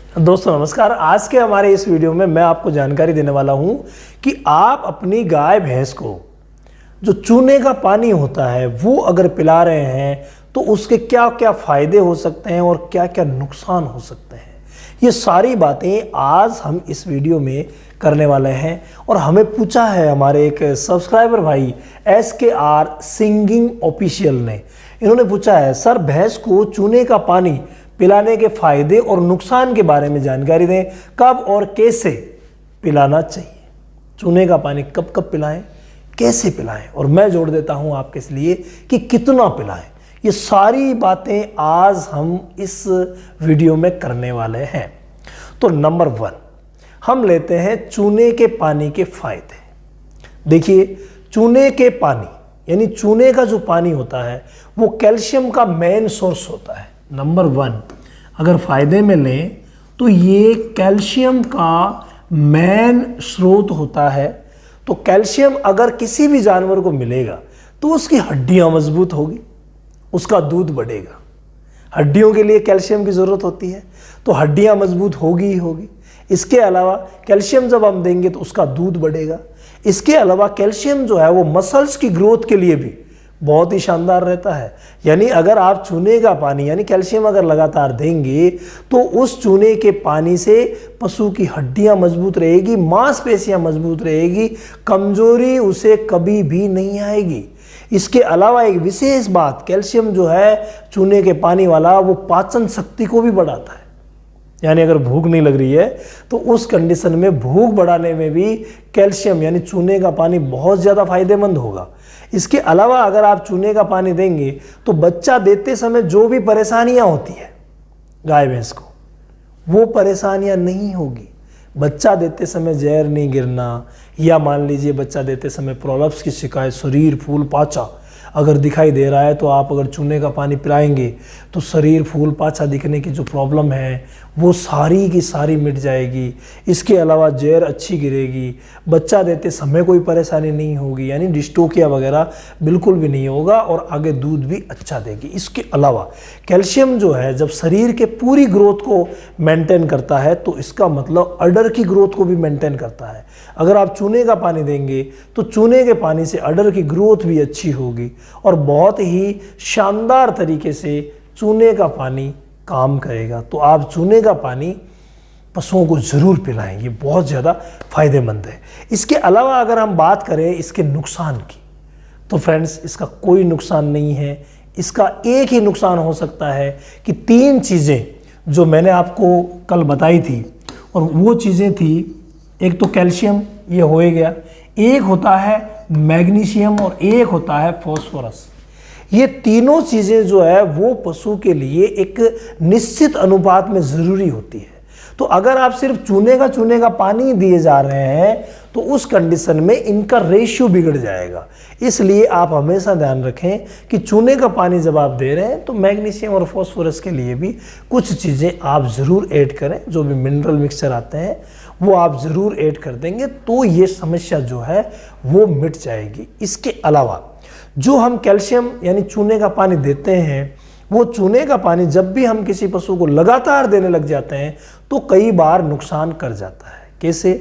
दोस्तों नमस्कार। आज के हमारे इस वीडियो में मैं आपको जानकारी देने वाला हूं कि आप अपनी गाय भैंस को जो चूने का पानी होता है वो अगर पिला रहे हैं तो उसके क्या क्या फ़ायदे हो सकते हैं और क्या क्या नुकसान हो सकते हैं। ये सारी बातें आज हम इस वीडियो में करने वाले हैं। और हमें पूछा है हमारे एक सब्सक्राइबर भाई SKR सिंगिंग ऑफिशियल ने, इन्होंने पूछा है सर भैंस को चूने का पानी पिलाने के फायदे और नुकसान के बारे में जानकारी दें, कब और कैसे पिलाना चाहिए। चूने का पानी कब कब पिलाएं, कैसे पिलाएं, और मैं जोड़ देता हूं आपके लिए कि कितना पिलाएं। ये सारी बातें आज हम इस वीडियो में करने वाले हैं। तो नंबर 1 हम लेते हैं चूने के पानी के फायदे। देखिए, चूने के पानी यानी चूने का जो पानी होता है वो कैल्शियम का मेन सोर्स होता है। नंबर 1 अगर फायदे में लें तो ये कैल्शियम का मेन स्रोत होता है। तो कैल्शियम अगर किसी भी जानवर को मिलेगा तो उसकी हड्डियां मजबूत होगी, उसका दूध बढ़ेगा। हड्डियों के लिए कैल्शियम की ज़रूरत होती है तो हड्डियां मजबूत होगी ही होगी। इसके अलावा कैल्शियम जब हम देंगे तो उसका दूध बढ़ेगा। इसके अलावा कैल्शियम जो है वो मसल्स की ग्रोथ के लिए भी बहुत ही शानदार रहता है। यानी अगर आप चूने का पानी यानी कैल्शियम अगर लगातार देंगे तो उस चूने के पानी से पशु की हड्डियां मजबूत रहेगी, मांसपेशियां मजबूत रहेगी, कमजोरी उसे कभी भी नहीं आएगी। इसके अलावा एक विशेष बात, कैल्शियम जो है चूने के पानी वाला वो पाचन शक्ति को भी बढ़ाता है। यानी अगर भूख नहीं लग रही है तो उस कंडीशन में भूख बढ़ाने में भी कैल्शियम यानी चूने का पानी बहुत ज़्यादा फायदेमंद होगा। इसके अलावा अगर आप चूने का पानी देंगे तो बच्चा देते समय जो भी परेशानियां होती है गाय भैंस को वो परेशानियां नहीं होगी। बच्चा देते समय जहर नहीं गिरना, या मान लीजिए बच्चा देते समय प्रोलप्स की शिकायत, शरीर फूल पाचा अगर दिखाई दे रहा है तो आप अगर चूने का पानी पिलाएंगे तो शरीर फूल पाचा दिखने की जो प्रॉब्लम है वो सारी की सारी मिट जाएगी। इसके अलावा जहर अच्छी गिरेगी, बच्चा देते समय कोई परेशानी नहीं होगी, यानी डिस्टोकिया वगैरह बिल्कुल भी नहीं होगा, और आगे दूध भी अच्छा देगी। इसके अलावा कैल्शियम जो है जब शरीर के पूरी ग्रोथ को मेंटेन करता है तो इसका मतलब अडर की ग्रोथ को भी मेंटेन करता है। अगर आप चूने का पानी देंगे तो चूने के पानी से अडर की ग्रोथ भी अच्छी होगी और बहुत ही शानदार तरीके से चूने का पानी काम करेगा। तो आप चूने का पानी पशुओं को ज़रूर पिलाएं, ये बहुत ज़्यादा फायदेमंद है। इसके अलावा अगर हम बात करें इसके नुकसान की तो फ्रेंड्स इसका कोई नुकसान नहीं है। इसका एक ही नुकसान हो सकता है कि 3 चीज़ें जो मैंने आपको कल बताई थी, और वो चीज़ें थी, एक तो कैल्शियम ये हो गया, एक होता है मैग्नीशियम और एक होता है फॉस्फोरस। ये तीनों चीज़ें जो है वो पशु के लिए एक निश्चित अनुपात में ज़रूरी होती है। तो अगर आप सिर्फ चूने का पानी दिए जा रहे हैं तो उस कंडीशन में इनका रेशियो बिगड़ जाएगा। इसलिए आप हमेशा ध्यान रखें कि चूने का पानी जब आप दे रहे हैं तो मैग्नीशियम और फॉस्फोरस के लिए भी कुछ चीज़ें आप ज़रूर ऐड करें। जो भी मिनरल मिक्सचर आते हैं वो आप ज़रूर ऐड कर देंगे तो ये समस्या जो है वो मिट जाएगी। इसके अलावा जो हम कैल्शियम यानी चूने का पानी देते हैं वो चूने का पानी जब भी हम किसी पशु को लगातार देने लग जाते हैं तो कई बार नुकसान कर जाता है। कैसे?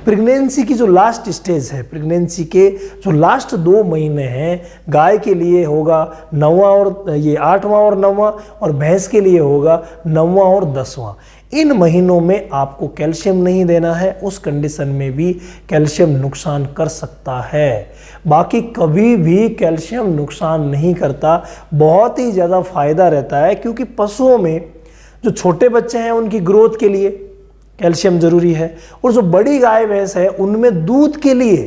प्रेगनेंसी की जो लास्ट स्टेज है, प्रेगनेंसी के जो लास्ट 2 महीने हैं, गाय के लिए होगा 9वां और ये 8वां और 9वां, और भैंस के लिए होगा 9वां और 10वां। इन महीनों में आपको कैल्शियम नहीं देना है। उस कंडीशन में भी कैल्शियम नुकसान कर सकता है, बाकी कभी भी कैल्शियम नुकसान नहीं करता। बहुत ही ज़्यादा फायदा रहता है क्योंकि पशुओं में जो छोटे बच्चे हैं उनकी ग्रोथ के लिए कैल्शियम ज़रूरी है, और जो बड़ी गाय भैंस है उनमें दूध के लिए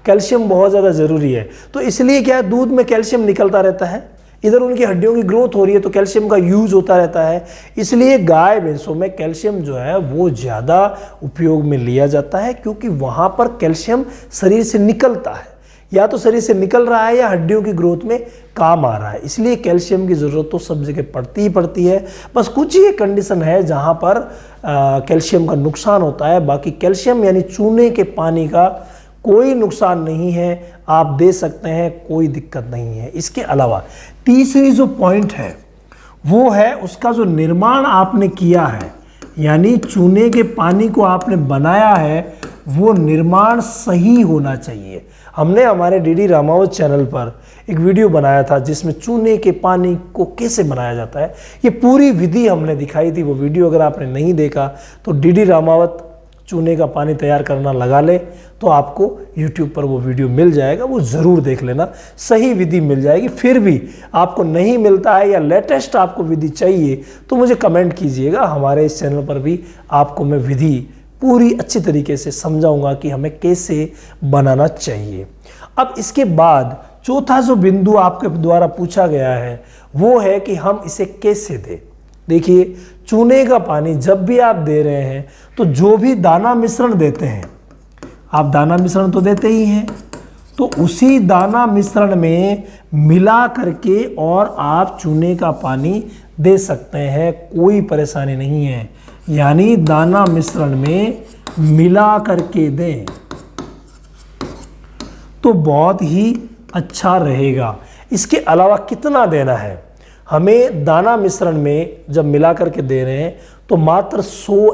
कैल्शियम बहुत ज़्यादा ज़रूरी है। तो इसलिए क्या है, दूध में कैल्शियम निकलता रहता है, इधर उनकी हड्डियों की ग्रोथ हो रही है तो कैल्शियम का यूज होता रहता है। इसलिए गाय भैंसों में कैल्शियम जो है वो ज़्यादा उपयोग में लिया जाता है क्योंकि वहाँ पर कैल्शियम शरीर से निकलता है, या तो शरीर से निकल रहा है या हड्डियों की ग्रोथ में काम आ रहा है। इसलिए कैल्शियम की ज़रूरत तो सब जगह पड़ती ही पड़ती है। बस कुछ ही कंडीशन है जहाँ पर कैल्शियम का नुकसान होता है। बाकी कैल्शियम यानी चूने के पानी का कोई नुकसान नहीं है, आप दे सकते हैं, कोई दिक्कत नहीं है। इसके अलावा तीसरी जो पॉइंट है वो है उसका जो निर्माण आपने किया है यानी चूने के पानी को आपने बनाया है वो निर्माण सही होना चाहिए। हमने हमारे डीडी रामावत चैनल पर एक वीडियो बनाया था जिसमें चूने के पानी को कैसे बनाया जाता है, ये पूरी विधि हमने दिखाई थी। वो वीडियो अगर आपने नहीं देखा तो डीडी रामावत चूने का पानी तैयार करना लगा ले तो आपको YouTube पर वो वीडियो मिल जाएगा, वो ज़रूर देख लेना, सही विधि मिल जाएगी। फिर भी आपको नहीं मिलता है या लेटेस्ट आपको विधि चाहिए तो मुझे कमेंट कीजिएगा, हमारे इस चैनल पर भी आपको मैं विधि पूरी अच्छी तरीके से समझाऊंगा कि हमें कैसे बनाना चाहिए। अब इसके बाद चौथा जो बिंदु आपके द्वारा पूछा गया है वो है कि हम इसे कैसे दें। देखिए, चूने का पानी जब भी आप दे रहे हैं तो जो भी दाना मिश्रण देते हैं, आप दाना मिश्रण तो देते ही हैं, तो उसी दाना मिश्रण में मिला करके और आप चूने का पानी दे सकते हैं, कोई परेशानी नहीं है। यानी दाना मिश्रण में मिला करके दें तो बहुत ही अच्छा रहेगा। इसके अलावा कितना देना है, हमें दाना मिश्रण में जब मिला करके दे रहे हैं तो मात्र 100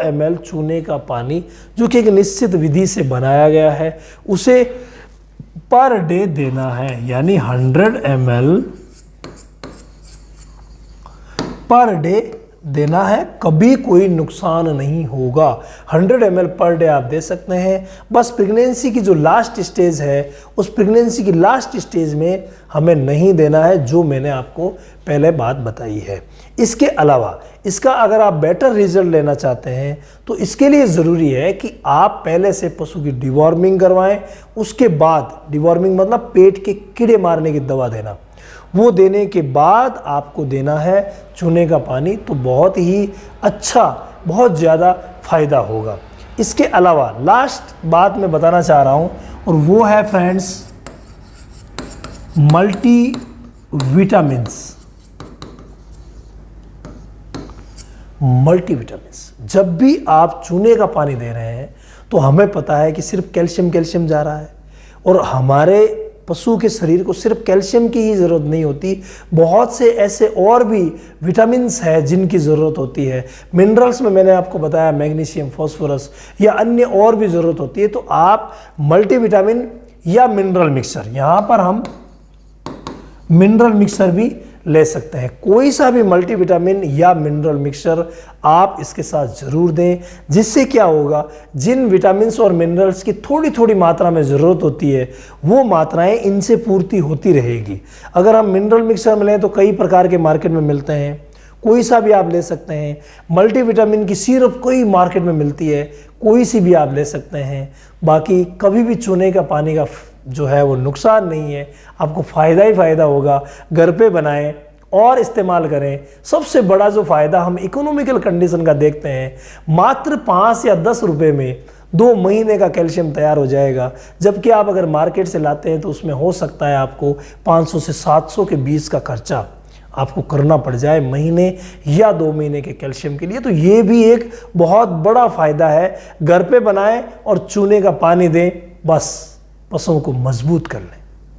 ml चूने का पानी, जो कि एक निश्चित विधि से बनाया गया है, उसे पर डे देना है। यानी 100 ml पर डे देना है, कभी कोई नुकसान नहीं होगा। 100 ml पर डे आप दे सकते हैं। बस प्रेगनेंसी की जो लास्ट स्टेज है, उस प्रेगनेंसी की लास्ट स्टेज में हमें नहीं देना है, जो मैंने आपको पहले बात बताई है। इसके अलावा इसका अगर आप बेटर रिजल्ट लेना चाहते हैं तो इसके लिए ज़रूरी है कि आप पहले से पशु की डिवॉर्मिंग करवाएं, उसके बाद, डिवॉर्मिंग मतलब पेट के कीड़े मारने की दवा देना, वो देने के बाद आपको देना है चूने का पानी, तो बहुत ही अच्छा, बहुत ज़्यादा फायदा होगा। इसके अलावा लास्ट बात मैं बताना चाह रहा हूँ और वो है फ्रेंड्स मल्टी विटामिन्स। जब भी आप चूने का पानी दे रहे हैं तो हमें पता है कि सिर्फ कैल्शियम जा रहा है, और हमारे पशु के शरीर को सिर्फ कैल्शियम की ही ज़रूरत नहीं होती, बहुत से ऐसे और भी विटामिन्स हैं जिनकी ज़रूरत होती है। मिनरल्स में मैंने आपको बताया मैग्नीशियम, फास्फोरस या अन्य और भी ज़रूरत होती है। तो आप मल्टीविटामिन या मिनरल मिक्सर, यहाँ पर हम मिनरल मिक्सर भी ले सकते हैं। कोई सा भी मल्टीविटामिन या मिनरल मिक्सचर आप इसके साथ ज़रूर दें, जिससे क्या होगा, जिन विटामिन्स और मिनरल्स की थोड़ी थोड़ी मात्रा में ज़रूरत होती है वो मात्राएं इनसे पूर्ति होती रहेगी। अगर हम मिनरल मिक्सचर में लें तो कई प्रकार के मार्केट में मिलते हैं, कोई सा भी आप ले सकते हैं। मल्टीविटामिन की सिरप कई मार्केट में मिलती है, कोई सी भी आप ले सकते हैं। बाकी कभी भी चूने का पानी का जो है वो नुकसान नहीं है, आपको फ़ायदा ही फ़ायदा होगा। घर पे बनाएं और इस्तेमाल करें। सबसे बड़ा जो फ़ायदा हम इकोनॉमिकल कंडीशन का देखते हैं, मात्र 5 या 10 रुपये में 2 महीने का कैल्शियम तैयार हो जाएगा, जबकि आप अगर मार्केट से लाते हैं तो उसमें हो सकता है आपको 500 से 700 के बीच का खर्चा आपको करना पड़ जाए महीने या 2 महीने के कैल्शियम के लिए। तो ये भी एक बहुत बड़ा फ़ायदा है। घर पे बनाएं और चूने का पानी दें, बस पशुओं को मजबूत कर लें।